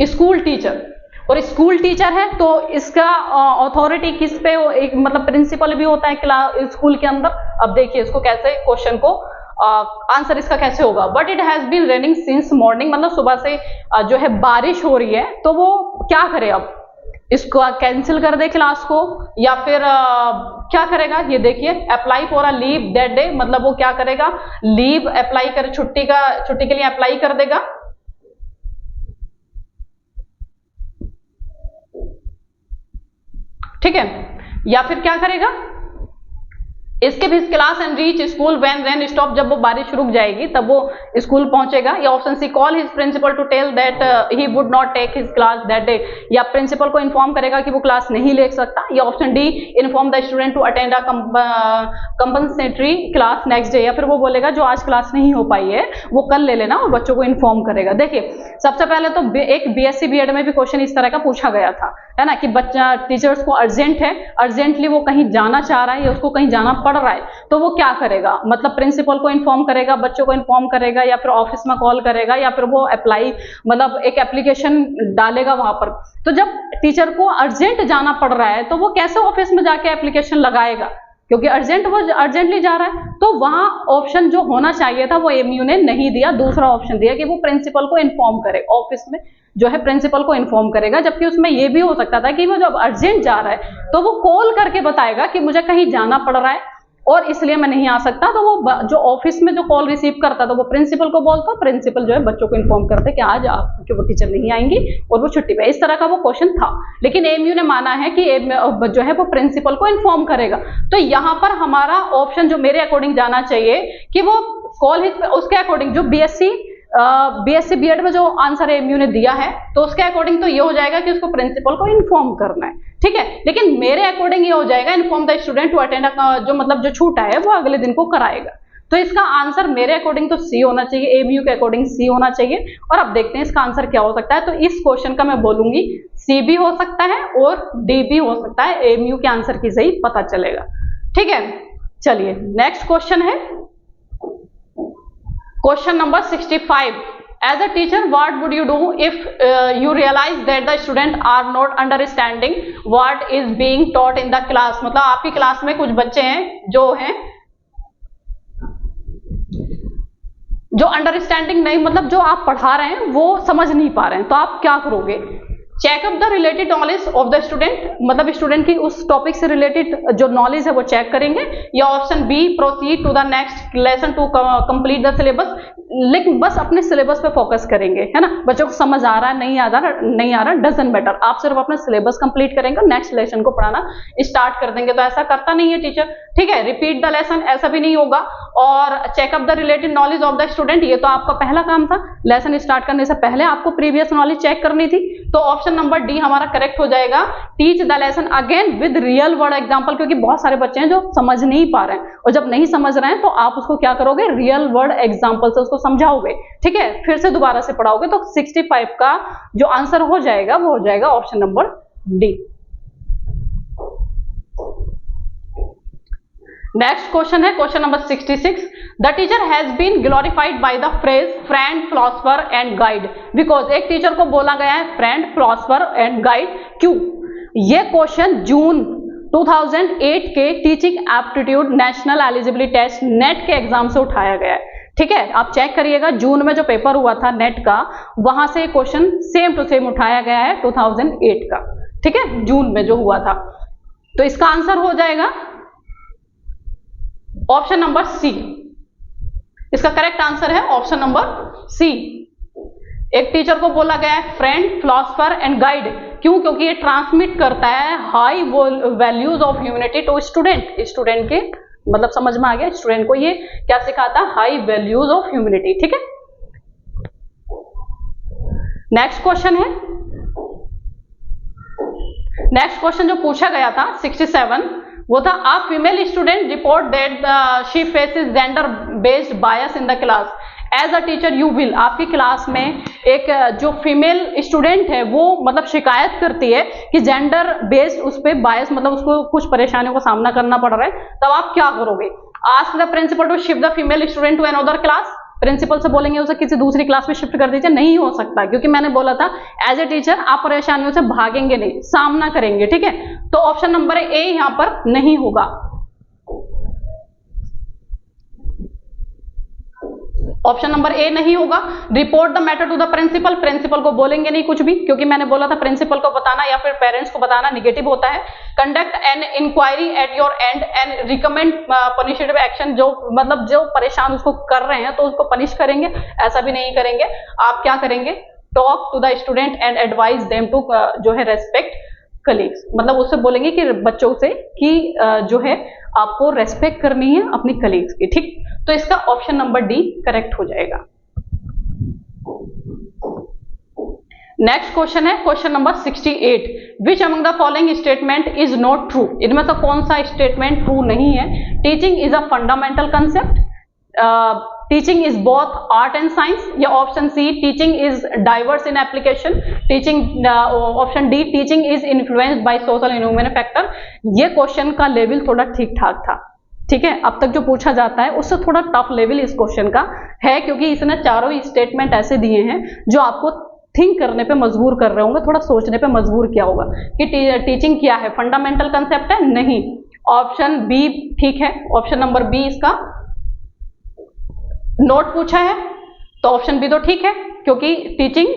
school teacher, और स्कूल टीचर है तो इसका अथॉरिटी किस पे, एक मतलब प्रिंसिपल भी होता है स्कूल के अंदर। अब देखिए इसको कैसे, क्वेश्चन को आंसर इसका कैसे होगा। But it has been raining since morning, मतलब सुबह से जो है बारिश हो रही है, तो वो क्या करे, अब इसको कैंसिल कर दे क्लास को, या फिर क्या करेगा, ये देखिए, apply for a leave that day, मतलब वो क्या करेगा, लीव अप्लाई कर, छुट्टी के लिए अप्लाई कर देगा। ठीक है, या फिर क्या करेगा, इसके भी class and reach school when rain stop, जब वो बारिश रुक जाएगी तब वो स्कूल पहुंचेगा। या option C, call his principal to tell that he would not take his class that day, या प्रिंसिपल को इन्फॉर्म करेगा कि वो क्लास नहीं ले सकता। या option D, inform the student to attend a compensatory class next day, या फिर वो बोलेगा जो आज क्लास नहीं हो पाई है वो कल ले लेना, और बच्चों को इन्फॉर्म करेगा। देखिए सबसे पहले तो एक बीएससी बीएड में भी क्वेश्चन इस तरह का पूछा गया था, है ना, कि बच्चा टीचर्स को अर्जेंट है, अर्जेंटली वो कहीं जाना चाह रहा है या उसको कहीं जाना पड़ रहा है, तो वो क्या करेगा, मतलब प्रिंसिपल को इन्फॉर्म करेगा, बच्चों को इन्फॉर्म करेगा, या फिर ऑफिस में कॉल करेगा, या फिर वो अप्लाई मतलब एक एप्लीकेशन डालेगा वहां पर। तो जब टीचर को अर्जेंट जाना पड़ रहा है तो वो कैसे ऑफिस में जाके एप्लीकेशन लगाएगा, क्योंकि वो अर्जेंटली जा रहा है। तो वहां ऑप्शन जो होना चाहिए था वो एमयू ने नहीं दिया, दूसरा ऑप्शन दिया कि वो प्रिंसिपल को इन्फॉर्म करे, ऑफिस में जो है प्रिंसिपल को इन्फॉर्म करेगा। जबकि उसमें ये भी हो सकता था कि वो जब अर्जेंट जा रहा है तो वो कॉल करके बताएगा कि मुझे कहीं जाना पड़ रहा है और इसलिए मैं नहीं आ सकता, तो वो जो ऑफिस में जो कॉल रिसीव करता था वो प्रिंसिपल को बोलता, प्रिंसिपल जो है बच्चों को इन्फॉर्म करते कि आज आपके वो टीचर नहीं आएंगी और वो छुट्टी पे। इस तरह का वो क्वेश्चन था, लेकिन एमयू ने माना है कि जो है वो प्रिंसिपल को इन्फॉर्म करेगा। तो यहाँ पर हमारा ऑप्शन जो मेरे अकॉर्डिंग जाना चाहिए कि वो कॉल उसके अकॉर्डिंग जो बीएससी बीएड में जो आंसर एमयू ने दिया है तो उसके अकॉर्डिंग तो ये हो जाएगा कि उसको प्रिंसिपल को इन्फॉर्म करना है। ठीक है, लेकिन मेरे अकॉर्डिंग ये हो जाएगा inform the student to attend, जो मतलब जो छूटा है वो अगले दिन को कराएगा। तो इसका आंसर मेरे अकॉर्डिंग तो सी होना चाहिए, एमयू के अकॉर्डिंग सी होना चाहिए। और अब देखते हैं इसका आंसर क्या हो सकता है। तो इस क्वेश्चन का मैं बोलूंगी सी भी हो सकता है और डी भी हो सकता है, एमयू के आंसर की सही पता चलेगा। ठीक है, चलिए नेक्स्ट क्वेश्चन है question number 65। As a teacher, what would you do if you realize that the students are not understanding what is being taught in the class? मतलब आपकी क्लास में कुछ बच्चे हैं जो अंडरस्टैंडिंग नहीं, मतलब जो आप पढ़ा रहे हैं वो समझ नहीं पा रहे हैं, तो आप क्या करोगे? Checkup the related knowledge of the student, मतलब स्टूडेंट की उस टॉपिक से रिलेटेड जो नॉलेज है वो चेक करेंगे। या option B, proceed to the next lesson to complete the syllabus, लेकिन बस अपने सिलेबस पे फोकस करेंगे, है ना, बच्चों को समझ आ रहा है नहीं आ रहा डजंट मैटर, आप सिर्फ अपना सिलेबस कंप्लीट करेंगे, नेक्स्ट लेसन को पढ़ाना स्टार्ट कर देंगे। तो ऐसा करता नहीं है टीचर। ठीक है, रिपीट द लेसन ऐसा भी नहीं होगा, और checkup the related knowledge of the student, ये तो आपका पहला काम था, लेसन स्टार्ट करने से पहले आपको प्रीवियस नॉलेज चेक करनी थी। तो ऑप्शन नंबर डी हमारा करेक्ट हो जाएगा। Teach the lesson again with real word example, क्योंकि बहुत सारे बच्चे हैं जो समझ नहीं पा रहे हैं, और जब नहीं समझ रहे हैं तो आप उसको क्या करोगे, रियल वर्ड एग्जांपल से उसको समझाओगे। ठीक है, फिर से दोबारा से पढ़ाओगे। तो 65 का जो आंसर हो जाएगा वो हो जाएगा option number D. Next question है question number 66। The teacher has been glorified by the phrase friend, philosopher and guide because, एक टीचर को बोला गया है फ्रेंड, फिलोसोफर एंड गाइड, क्यों? ये क्वेश्चन जून 2008 के teaching aptitude national eligibility test NET के एग्जाम से उठाया गया है। ठीक है, आप चेक करिएगा जून में जो पेपर हुआ था नेट का, वहां से क्वेश्चन सेम टू सेम उठाया गया है 2008 का। ठीक है, जून में जो हुआ था। तो इसका आंसर हो जाएगा ऑप्शन नंबर सी। इसका करेक्ट आंसर है ऑप्शन नंबर सी। एक टीचर को बोला गया है फ्रेंड, फिलोसफर एंड गाइड। क्यों? क्योंकि ये ट्रांसमिट करता है high values of humanity to student. Student के मतलब समझ में आ गया, स्टूडेंट को ये क्या सिखाता है? High values of humanity. ठीक है, नेक्स्ट क्वेश्चन है, नेक्स्ट क्वेश्चन जो पूछा गया था 67 वो था a female student report that she faces gender based bias in the class as a teacher you will. आपकी क्लास में एक जो फीमेल स्टूडेंट है वो मतलब शिकायत करती है कि जेंडर बेस्ड उस पर बायस मतलब उसको कुछ परेशानियों का सामना करना पड़ रहा है, तब आप क्या करोगे? Ask the principal to shift the female student to another class. Principal से बोलेंगे उसे किसी दूसरी क्लास में शिफ्ट कर दीजिए। नहीं हो सकता, क्योंकि मैंने बोला था एज ए टीचर आप परेशानियों से भागेंगे नहीं, सामना करेंगे। ठीक है, तो ऑप्शन नंबर ए यहां पर नहीं होगा। ऑप्शन नंबर ए नहीं होगा। Report the matter to the principal, principal को बोलेंगे नहीं कुछ भी, क्योंकि मैंने बोला था प्रिंसिपल को बताना या फिर पेरेंट्स को बताना निगेटिव होता है। Conduct an inquiry at your end and recommend punitive action, जो मतलब जो परेशान उसको कर रहे हैं तो उसको पनिश करेंगे, ऐसा भी नहीं करेंगे। आप क्या करेंगे? Talk to the student and advise them to जो है रेस्पेक्ट कलीग्स, मतलब उससे बोलेंगे कि बच्चों से कि जो है आपको रेस्पेक्ट करनी है अपनी कलीग्स की। ठीक, तो इसका ऑप्शन नंबर डी करेक्ट हो जाएगा। नेक्स्ट क्वेश्चन है question number 68, which among the following statement is not true. इनमें से कौन सा स्टेटमेंट ट्रू नहीं है? Teaching is a fundamental concept, teaching is both art and science, या option C teaching is diverse in application, teaching option D teaching is influenced by social and human factor. ये question का level थोड़ा ठीक ठाक था। ठीक है, अब तक जो पूछा जाता है उससे थोड़ा टफ लेवल इस क्वेश्चन का है, क्योंकि इसने चारों ही स्टेटमेंट ऐसे दिए हैं जो आपको थिंक करने पे मजबूर कर रहे होंगे, थोड़ा सोचने पे मजबूर किया होगा कि टीचिंग क्या है, फंडामेंटल कंसेप्ट है? नहीं। ऑप्शन बी ठीक है, ऑप्शन नंबर बी इसका नोट पूछा है तो ऑप्शन बी तो ठीक है, क्योंकि teaching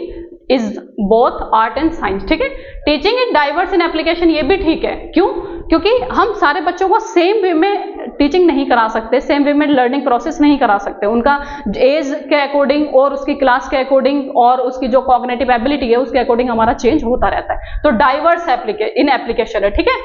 is both art and science. ठीक है, teaching is diverse in application, ये भी ठीक है। क्यों? क्योंकि हम सारे बच्चों को सेम वे में टीचिंग नहीं करा सकते, सेम वे में लर्निंग प्रोसेस नहीं करा सकते। उनका एज के अकॉर्डिंग और उसकी क्लास के अकॉर्डिंग और उसकी जो कॉग्निटिव एबिलिटी है उसके अकॉर्डिंग हमारा चेंज होता रहता है। तो डाइवर्स इन एप्लीकेशन है। ठीक है,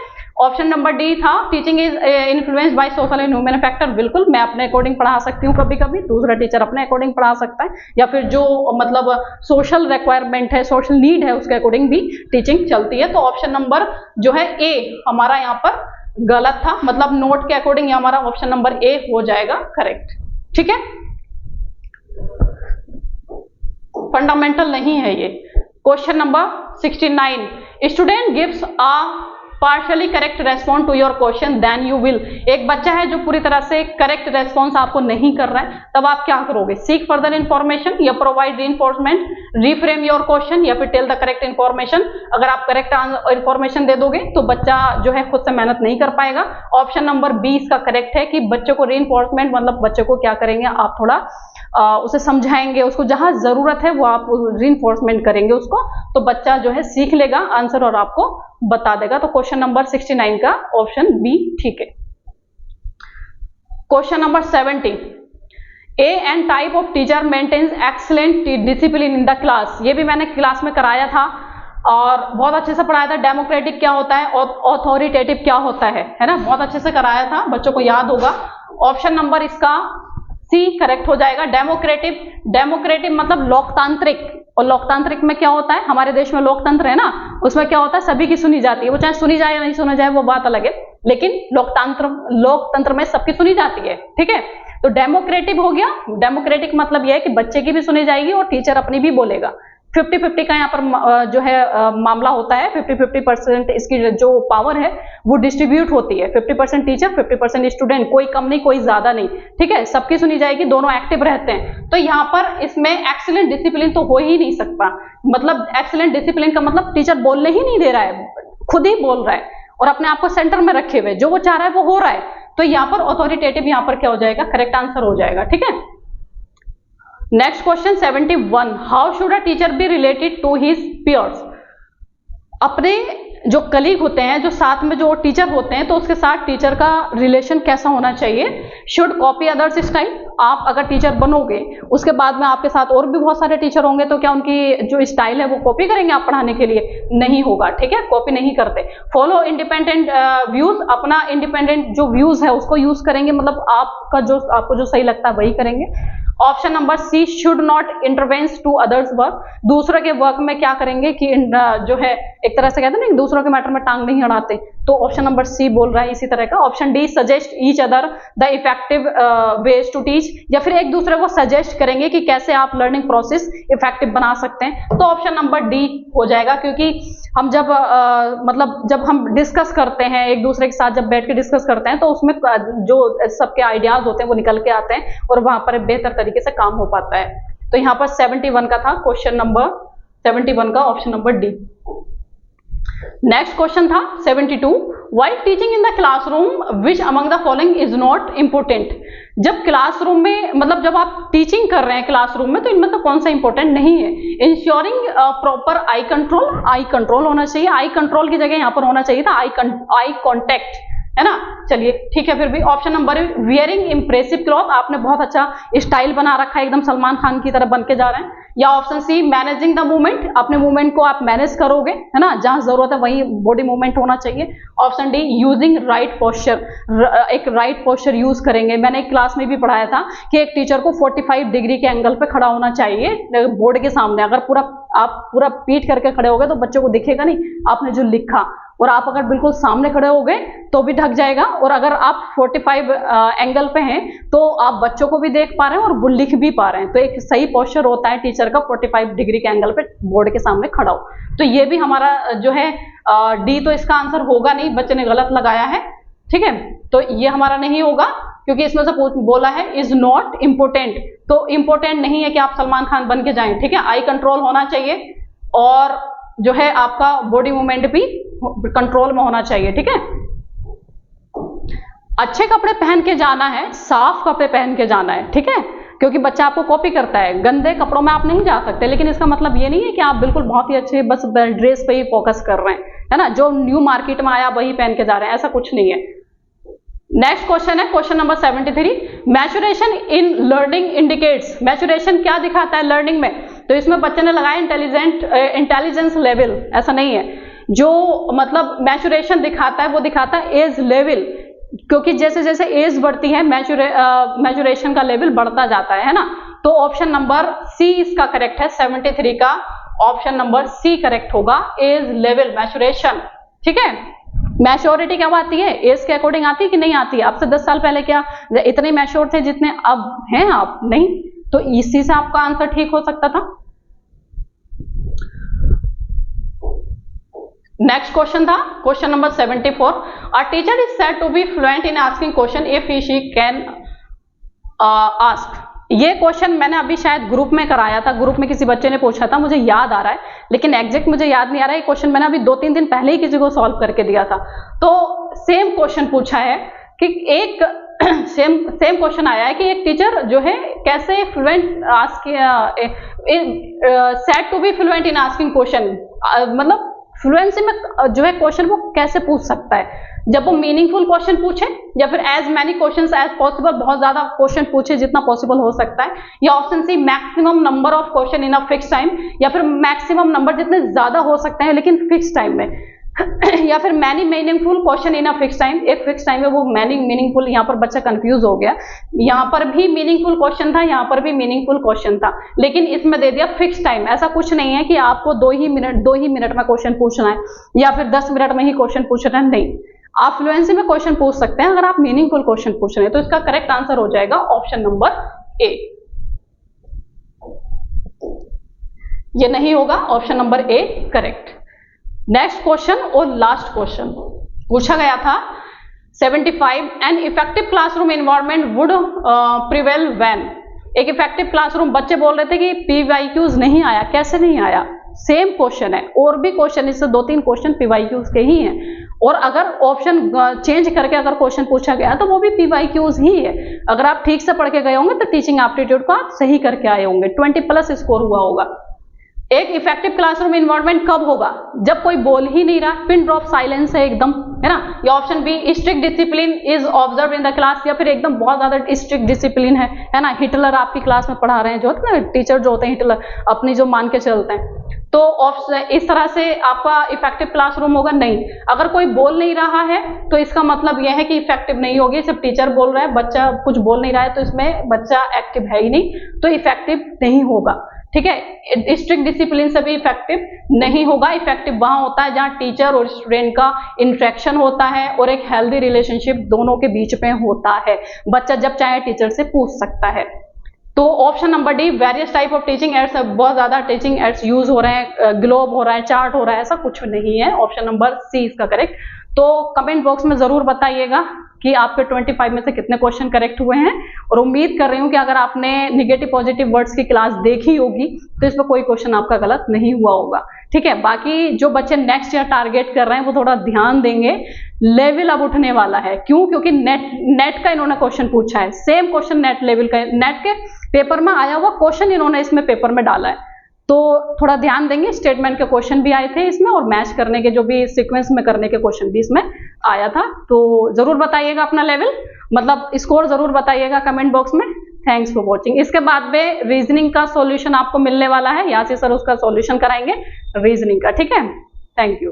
ऑप्शन नंबर डी था teaching is influenced by social and human factor. बिल्कुल, मैं अपने अकॉर्डिंग पढ़ा सकती हूँ कभी कभी, दूसरा टीचर अपने अकॉर्डिंग पढ़ा सकता है, या फिर जो मतलब सोशल रिक्वायरमेंट है, सोशल नीड है, उसके अकॉर्डिंग भी टीचिंग चलती है। तो ऑप्शन नंबर जो है ए हमारा यहाँ पर गलत था, मतलब नोट के अकॉर्डिंग हमारा ऑप्शन नंबर ए हो जाएगा करेक्ट। ठीक है, फंडामेंटल नहीं है ये। Question number 69, student gives a partially correct response to your question then you will. एक बच्चा है जो पूरी तरह से करेक्ट रेस्पॉन्स आपको नहीं कर रहा है, तब आप क्या करोगे? सीक फर्दर इन्फॉर्मेशन, या provide reinforcement, reframe your question, या फिर टेल द करेक्ट इन्फॉर्मेशन। अगर आप करेक्ट इन्फॉर्मेशन दे दोगे तो बच्चा जो है खुद से मेहनत नहीं कर पाएगा। ऑप्शन नंबर बी इसका करेक्ट है कि बच्चों को रीइंफोर्समेंट मतलब बच्चे को क्या करेंगे आप थोड़ा उसे समझाएंगे, उसको जहां जरूरत है वो आप रीइंफोर्समेंट करेंगे उसको, तो बच्चा जो है सीख लेगा आंसर और आपको बता देगा। तो क्वेश्चन नंबर 69 का ऑप्शन बी ठीक है। Question number 70, a and type of teacher maintains excellent discipline in the class. ये भी मैंने क्लास में कराया था और बहुत अच्छे से पढ़ाया था। डेमोक्रेटिक क्या होता है और ऑथोरिटेटिव क्या होता है ना, बहुत अच्छे से कराया था, बच्चों को याद होगा। ऑप्शन नंबर इसका सी करेक्ट हो जाएगा। डेमोक्रेटिव मतलब लोकतांत्रिक, और लोकतांत्रिक में क्या होता है, हमारे देश में लोकतंत्र है ना, उसमें क्या होता है सभी की सुनी जाती है, वो चाहे सुनी जाए या नहीं सुना जाए वो बात अलग है, लेकिन लोकतंत्र में सबकी सुनी जाती है। ठीक है, तो डेमोक्रेटिव हो गया। डेमोक्रेटिक मतलब यह है कि बच्चे की भी सुनी जाएगी और टीचर अपनी भी बोलेगा। 50-50 का यहाँ पर जो है मामला होता है। 50-50% इसकी जो पावर है वो डिस्ट्रीब्यूट होती है, 50% टीचर 50% स्टूडेंट, कोई कम नहीं कोई ज्यादा नहीं। ठीक है, सबकी सुनी जाएगी, दोनों एक्टिव रहते हैं। तो यहाँ पर इसमें एक्सीलेंट डिसिप्लिन तो हो ही नहीं सकता। मतलब एक्सीलेंट डिसिप्लिन का मतलब टीचर बोलने ही नहीं दे रहा है, खुद ही बोल रहा है और अपने आप को सेंटर में रखे हुए जो वो चाह रहा है वो हो रहा है। तो यहाँ पर ऑथोरिटेटिव यहाँ पर क्या हो जाएगा, करेक्ट आंसर हो जाएगा। ठीक है, next question 71, how should a teacher be related to his peers. अपने जो कलीग होते हैं, जो साथ में जो टीचर होते हैं, तो उसके साथ टीचर का रिलेशन कैसा होना चाहिए। शुड कॉपी अदर्स स्टाइल, आप अगर टीचर बनोगे उसके बाद में आपके साथ और भी बहुत सारे टीचर होंगे, तो क्या उनकी जो स्टाइल है वो कॉपी करेंगे आप पढ़ाने के लिए? नहीं होगा, ठीक है, कॉपी नहीं करते। फॉलो इंडिपेंडेंट व्यूज, अपना इंडिपेंडेंट जो व्यूज है उसको यूज करेंगे, मतलब आपको जो सही लगता है वही करेंगे। Option number C, should not intervene to others work, दूसरों के वर्क में क्या करेंगे कि जो है एक तरह से कहते हैं ना, दूसरों के मैटर में टांग नहीं अड़ाते, तो ऑप्शन नंबर सी बोल रहा है इसी तरह का। Option D, suggest each other the effective ways to teach, या फिर एक दूसरे को सजेस्ट करेंगे कि कैसे आप लर्निंग प्रोसेस इफेक्टिव बना सकते हैं, तो ऑप्शन नंबर डी हो जाएगा। क्योंकि हम जब जब हम डिस्कस करते हैं एक दूसरे के साथ, जब बैठ के डिस्कस करते हैं, तो उसमें जो सबके आइडियाज होते हैं वो निकल के आते हैं और वहां पर बेहतर तरीके से काम हो पाता है। तो यहाँ पर 71 का था क्वेश्चन नंबर 71 का option number D. Next question था 72, while teaching in the classroom which among the following is not important, जब क्लासरूम में जब आप टीचिंग कर रहे हैं क्लासरूम में, तो इनमें तो कौन सा इंपॉर्टेंट नहीं है? इंश्योरिंग प्रॉपर आई कंट्रोल होना चाहिए, आई कंट्रोल की जगह यहाँ पर होना चाहिए था आई कॉन्टेक्ट, है ना। चलिए ठीक है, फिर भी option number wearing impressive cloth, आपने बहुत अच्छा स्टाइल बना रखा है, एकदम सलमान खान की तरह बन के जा रहे हैं। या option C, managing the movement, अपने मूवमेंट को आप मैनेज करोगे, है ना, जहां जरूरत है वहीं बॉडी मूवमेंट होना चाहिए। Option D, using right posture, एक राइट पोस्चर यूज करेंगे। मैंने एक क्लास में भी पढ़ाया था कि एक टीचर को 45 डिग्री के एंगल पे खड़ा होना चाहिए बोर्ड के सामने। अगर आप पूरा पीठ करके खड़े हो गए तो बच्चों को दिखेगा नहीं आपने जो लिखा, और आप अगर बिल्कुल सामने खड़े हो गए तो भी ढक जाएगा, और अगर आप 45 एंगल पे हैं तो आप बच्चों को भी देख पा रहे हैं और वो लिख भी पा रहे हैं। तो एक सही पोस्चर होता है टीचर का 45 डिग्री के एंगल पे बोर्ड के सामने खड़ा हो। तो ये भी हमारा जो है डी, तो इसका आंसर होगा नहीं, बच्चे ने गलत लगाया है, ठीक है, तो ये हमारा नहीं होगा क्योंकि इसमें से बोला है इज नॉट इंपोर्टेंट, तो इंपोर्टेंट नहीं है कि आप सलमान खान बन के जाएं, ठीक है। आई कंट्रोल होना चाहिए और जो है आपका बॉडी मूवमेंट भी कंट्रोल में होना चाहिए, ठीक है। अच्छे कपड़े पहन के जाना है, साफ कपड़े पहन के जाना है, ठीक है, क्योंकि बच्चा आपको कॉपी करता है। गंदे कपड़ों में आप नहीं जा सकते, लेकिन इसका मतलब ये नहीं है कि आप बिल्कुल बहुत ही अच्छे बस ड्रेस पे ही फोकस कर रहे हैं, है ना, जो न्यू मार्केट में आया वही पहन के जा रहे हैं, ऐसा कुछ नहीं है। नेक्स्ट क्वेश्चन है question number 73, maturation in learning indicates, maturation क्या दिखाता है लर्निंग में? तो इसमें बच्चे ने लगाया इंटेलिजेंस लेवल, ऐसा नहीं है। जो मैचुरेशन दिखाता है वो दिखाता है एज लेवल, क्योंकि जैसे जैसे एज बढ़ती है मैचुरेशन का लेवल बढ़ता जाता है ना। तो ऑप्शन नंबर सी इसका करेक्ट है, 73 का ऑप्शन नंबर सी करेक्ट होगा, एज लेवल मैचुरेशन, ठीक है। मैच्योरिटी क्या आती है? एज के अकॉर्डिंग आती है कि नहीं आती है? आपसे 10 साल पहले क्या इतने मैच्योर थे जितने अब हैं आप? नहीं, तो इसी से आपका आंसर ठीक हो सकता था। नेक्स्ट क्वेश्चन था question number 74, a teacher is said to be fluent in asking question if he she can ask. ये क्वेश्चन मैंने अभी शायद ग्रुप में कराया था, ग्रुप में किसी बच्चे ने पूछा था, मुझे याद आ रहा है, लेकिन एग्जैक्ट मुझे याद नहीं आ रहा है। ये क्वेश्चन मैंने अभी 2-3 दिन पहले ही किसी को सॉल्व करके दिया था। तो सेम क्वेश्चन पूछा है कि एक सेम क्वेश्चन आया है कि एक टीचर जो है कैसे fluent said to be fluent in asking question, मतलब फ्लुएंसी में जो है क्वेश्चन वो कैसे पूछ सकता है, जब वो मीनिंगफुल क्वेश्चन पूछे या फिर as many questions as possible, बहुत ज्यादा क्वेश्चन पूछे जितना पॉसिबल हो सकता है, या option C maximum number of question in a fix time, या फिर मैक्सिमम नंबर जितने ज्यादा हो सकते हैं लेकिन फिक्स टाइम में, या फिर many meaningful question in a fix time. एक फिक्स टाइम में वो मैनी मीनिंगफुल, यहाँ पर बच्चा कंफ्यूज हो गया, यहाँ पर भी मीनिंगफुल क्वेश्चन था, यहाँ पर भी मीनिंगफुल क्वेश्चन था, लेकिन इसमें दे दिया फिक्स टाइम। ऐसा कुछ नहीं है कि आपको 2 ही मिनट में क्वेश्चन पूछना है या फिर 10 मिनट में ही क्वेश्चन पूछना है, नहीं, आप फ्लुएंसी में क्वेश्चन पूछ सकते हैं अगर आप मीनिंगफुल क्वेश्चन पूछ रहे हैं। तो इसका करेक्ट आंसर हो जाएगा ऑप्शन नंबर ए। ये नहीं होगा, option number A correct. Next question और लास्ट क्वेश्चन पूछा गया था 75, an effective classroom environment would prevail when. एक इफेक्टिव क्लासरूम, बच्चे बोल रहे थे कि पीवाईक्यूज नहीं आया, कैसे नहीं आया? सेम क्वेश्चन है, और भी क्वेश्चन, इससे 2-3 क्वेश्चन पीवाईक्यूज के ही हैं, और अगर ऑप्शन चेंज करके अगर क्वेश्चन पूछा गया तो वो भी पीवाईक्यूज ही है। अगर आप ठीक से पढ़ के गए होंगे तो टीचिंग एप्टीट्यूड को आप सही करके आए होंगे, 20+ स्कोर हुआ होगा। एक इफेक्टिव क्लासरूम एनवायरनमेंट कब होगा? जब कोई बोल ही नहीं रहा, पिन ड्रॉप साइलेंस है एकदम, है ना। या option be strict discipline is observe in the class, या फिर एकदम बहुत ज्यादा स्ट्रिक्ट डिसिप्लिन है ना। हिटलर आपकी क्लास में पढ़ा रहे हैं, जो होते हैं ना टीचर जो होते हैं हिटलर, अपनी जो मान के चलते हैं, तो इस तरह से आपका इफेक्टिव क्लासरूम होगा नहीं। अगर कोई बोल नहीं रहा है तो इसका मतलब यह है कि इफेक्टिव नहीं होगी, सिर्फ टीचर बोल रहा है, बच्चा कुछ बोल नहीं रहा है, तो इसमें बच्चा एक्टिव है ही नहीं, तो इफेक्टिव नहीं होगा। ठीक है, स्ट्रिक्ट डिसिप्लिन से भी इफेक्टिव नहीं होगा। इफेक्टिव वहां होता है जहां टीचर और स्टूडेंट का इंटरेक्शन होता है और एक हेल्दी रिलेशनशिप दोनों के बीच में होता है। बच्चा जब चाहे टीचर से पूछ सकता है। तो option number D, various type of teaching ads, बहुत ज्यादा टीचिंग एड्स यूज हो रहे हैं, ग्लोब हो रहा है, चार्ट हो रहा है, ऐसा कुछ नहीं है। ऑप्शन नंबर सी इसका करेक्ट। तो कमेंट बॉक्स में जरूर बताइएगा कि आपके 25 में से कितने क्वेश्चन करेक्ट हुए हैं, और उम्मीद कर रही हूँ कि अगर आपने निगेटिव पॉजिटिव वर्ड्स की क्लास देखी होगी तो इसमें कोई क्वेश्चन आपका गलत नहीं हुआ होगा। ठीक है, बाकी जो बच्चे नेक्स्ट ईयर टारगेट कर रहे हैं वो थोड़ा ध्यान देंगे, लेवल अब उठने वाला है। क्यों? क्योंकि नेट का इन्होंने क्वेश्चन पूछा है, सेम क्वेश्चन नेट लेवल का, नेट के पेपर में आया हुआ क्वेश्चन इन्होंने इसमें पेपर में डाला है, तो थोड़ा ध्यान देंगे। स्टेटमेंट के क्वेश्चन भी आए थे इसमें, और मैच करने के जो भी सीक्वेंस में करने के क्वेश्चन भी इसमें आया था। तो जरूर बताइएगा अपना लेवल, मतलब स्कोर जरूर बताइएगा कमेंट बॉक्स में। Thanks for watching. इसके बाद में रीजनिंग का सॉल्यूशन आपको मिलने वाला है, यहाँ से सर उसका सॉल्यूशन कराएंगे रीजनिंग का। ठीक है, थैंक यू।